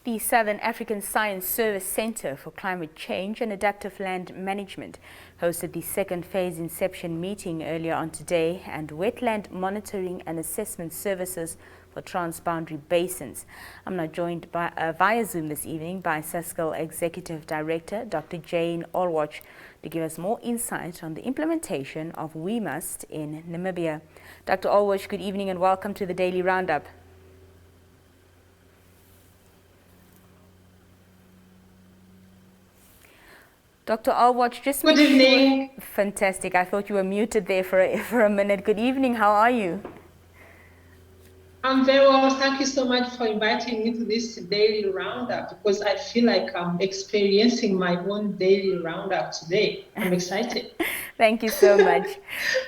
The Southern African Science Service Centre for Climate Change and Adaptive Land Management hosted the second phase Inception meeting earlier on today, and wetland monitoring and assessment services for Transboundary Basins. I'm now joined by, via Zoom this evening by Sasscal Executive Director Dr. Jane Olwoch to give us more insight on the implementation of WeMAST in Namibia. Dr. Olwoch, good evening and welcome to the Daily Roundup. Dr. Olwoch, just good evening. Sure. Fantastic. I thought you were muted there for a minute. Good evening. How are you? I'm very well. Thank you so much for inviting me to this daily roundup, because I feel like I'm experiencing my own daily roundup today. I'm excited. Thank you so much.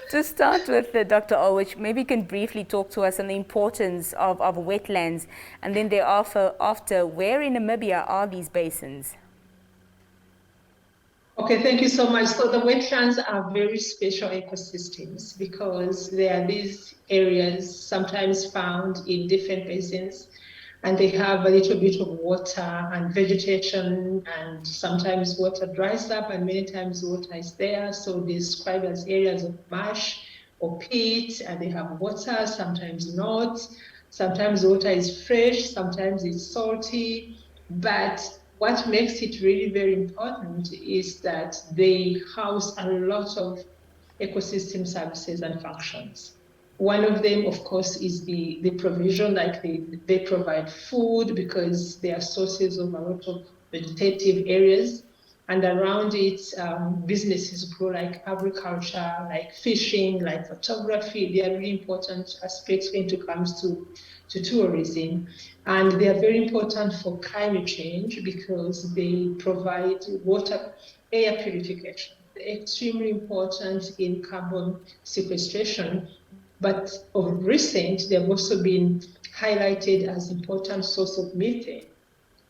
To start with, Dr. Olwoch, maybe you can briefly talk to us on the importance of wetlands, and then thereafter, where in Namibia are these basins? Okay, thank you so much. So the wetlands are very special ecosystems because they are these areas sometimes found in different basins, and they have a little bit of water and vegetation, and sometimes water dries up and many times water is there. So they're described as areas of marsh or peat, and they have water, sometimes not. Sometimes water is fresh, sometimes it's salty, but what makes it really very important is that they house a lot of ecosystem services and functions. One of them, of course, is the provision, like they provide food because they are sources of a lot of vegetative areas. And around it, businesses grow, like agriculture, like fishing, like photography. They are really important aspects when it comes to tourism. And they are very important for climate change because they provide water, air purification. They're extremely important in carbon sequestration. But of recent, they've also been highlighted as important source of methane.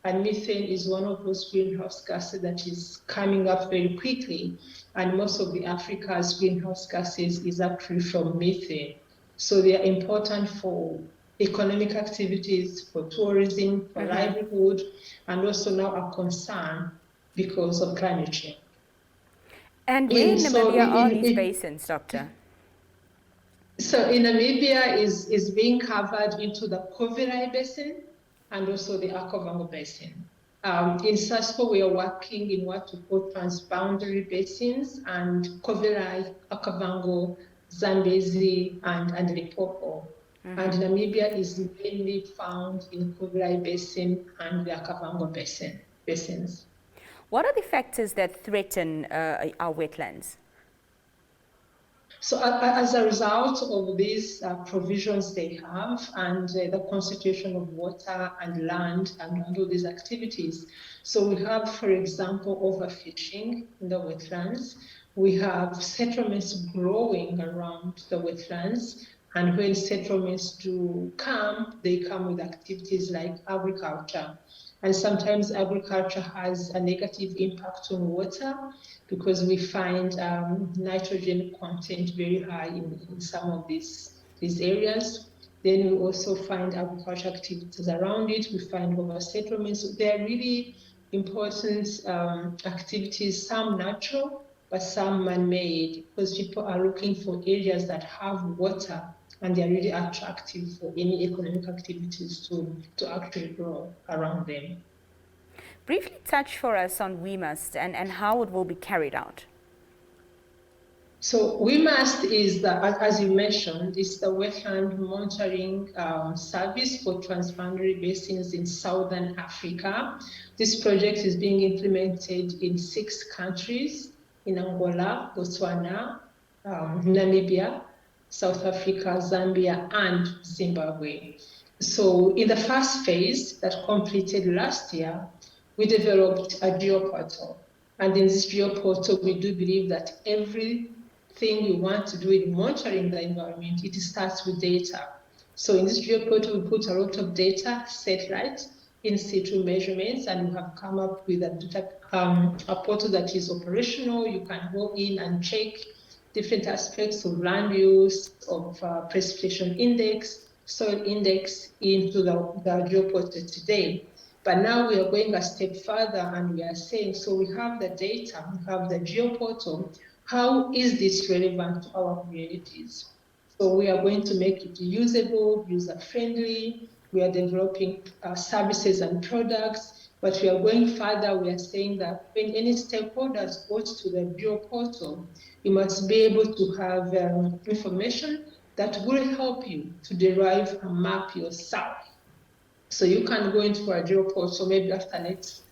And methane is one of those greenhouse gases that is coming up very quickly. And most of the Africa's greenhouse gases is actually from methane. So they are important for economic activities, for tourism, for livelihood, and also now a concern because of climate change. And where in Namibia are these basins, Doctor? So in Namibia is being covered into the Kovirai Basin and also the Okavango Basin. In Sasscal, we are working in what we call Transboundary Basins, and Kovirai, Okavango, Zambezi, and Limpopo. And Namibia is mainly found in Kovirai Basin and the Okavango basins. What are the factors that threaten our wetlands? So as a result of these provisions they have, and the constitution of water and land and all these activities. So we have, for example, overfishing in the wetlands. We have settlements growing around the wetlands. And when settlements do come, they come with activities like agriculture. And sometimes agriculture has a negative impact on water because we find nitrogen content very high in some of these areas. Then we also find agriculture activities around it. We find oversettlements. So they are really important activities, some natural, but some man-made, because people are looking for areas that have water, and they're really attractive for any economic activities to actually grow around them. Briefly touch for us on WeMAST and how it will be carried out. So WeMAST is, as you mentioned, is the wetland monitoring service for transboundary basins in Southern Africa. This project is being implemented in 6 countries, in Angola, Botswana, Namibia, South Africa, Zambia, and Zimbabwe. So in the first phase that completed last year, we developed a geoportal. And in this geoportal, we do believe that everything you want to do in monitoring the environment, it starts with data. So in this geoportal, we put a lot of data, satellite, in situ measurements, and we have come up with a portal that is operational. You can go in and check different aspects of land use, of precipitation index, soil index into the geoportal today. But now we are going a step further and we are saying, so we have the data, we have the geoportal. How is this relevant to our communities? So we are going to make it usable, user-friendly. We are developing services and products, but we are going further. We are saying that when any stakeholders goes to the geoportal, you must be able to have information that will help you to derive a map yourself. So you can go into a geoportal maybe after next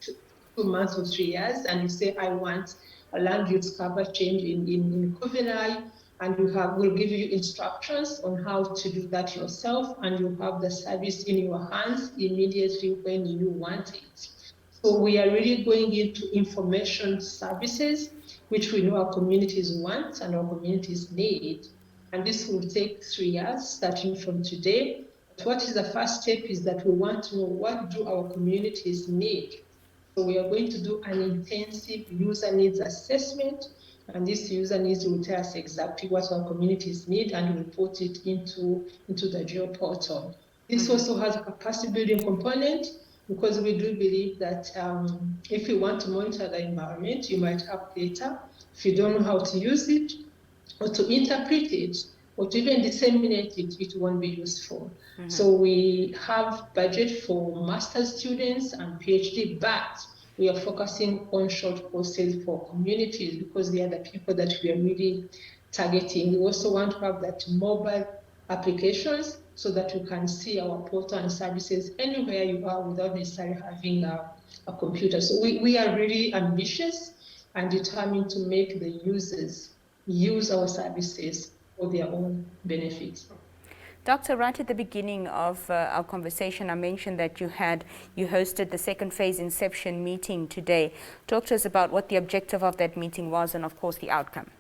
2 months or 3 years, and you say, I want a land use cover change in Kuvilai, and we'll give you instructions on how to do that yourself, and you have the service in your hands immediately when you want it. So we are really going into information services, which we know our communities want and our communities need. And this will take 3 years, starting from today. But what is the first step is that we want to know, what do our communities need? So we are going to do an intensive user needs assessment, and this user needs will tell us exactly what our communities need, and we'll put it into the geoportal. This also has a capacity building component, because we do believe that if you want to monitor the environment, you might have data. If you don't know how to use it, or to interpret it, or to even disseminate it, it won't be useful. So we have budget for master's students and PhD, but we are focusing on short courses for communities because they are the people that we are really targeting. We also want to have that mobile applications so that you can see our portal and services anywhere you are without necessarily having a computer. So we are really ambitious and determined to make the users use our services for their own benefit. Doctor, right at the beginning of our conversation, I mentioned that you hosted the second phase Inception meeting today. Talk to us about what the objective of that meeting was and, of course, the outcome.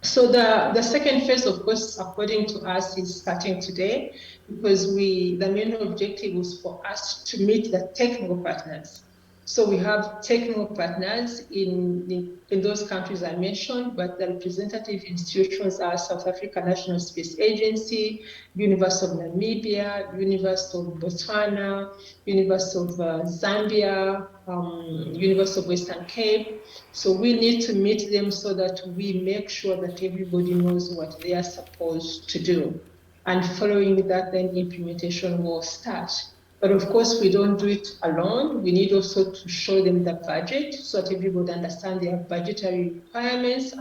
So the second phase, of course, according to us, is starting today, because the main objective was for us to meet the technical partners. So we have technical partners in those countries I mentioned, but the representative institutions are South Africa National Space Agency, University of Namibia, University of Botswana, University of Zambia, University of Western Cape. So we need to meet them so that we make sure that everybody knows what they are supposed to do. And following that, then implementation will start. But of course, we don't do it alone. We need also to show them the budget so that everybody understands their budgetary requirements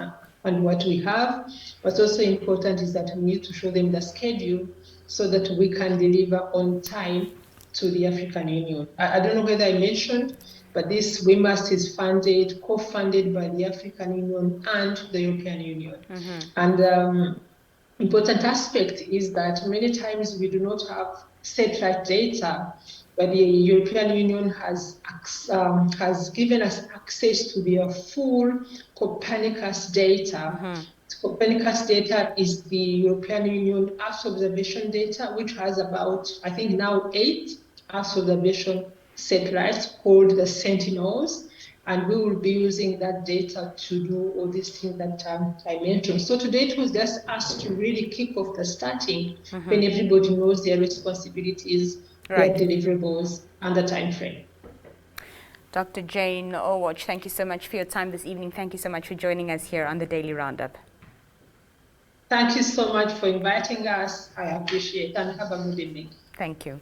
and what we have. What's also important is that we need to show them the schedule so that we can deliver on time to the African Union. I don't know whether I mentioned, but this WeMAST is co-funded by the African Union and the European Union. And important aspect is that many times we do not have satellite data, but the European Union has given us access to their full Copernicus data. Copernicus data is the European Union Earth observation data, which has about, I think now 8 Earth observation satellites called the Sentinels. And we will be using that data to do all these things that I mentioned. So today it was just us to really kick off the starting when everybody knows their responsibilities, their deliverables, and the time frame. Dr. Jane Olwoch, thank you so much for your time this evening. Thank you so much for joining us here on the Daily Roundup. Thank you so much for inviting us. I appreciate it, and have a good evening. Thank you.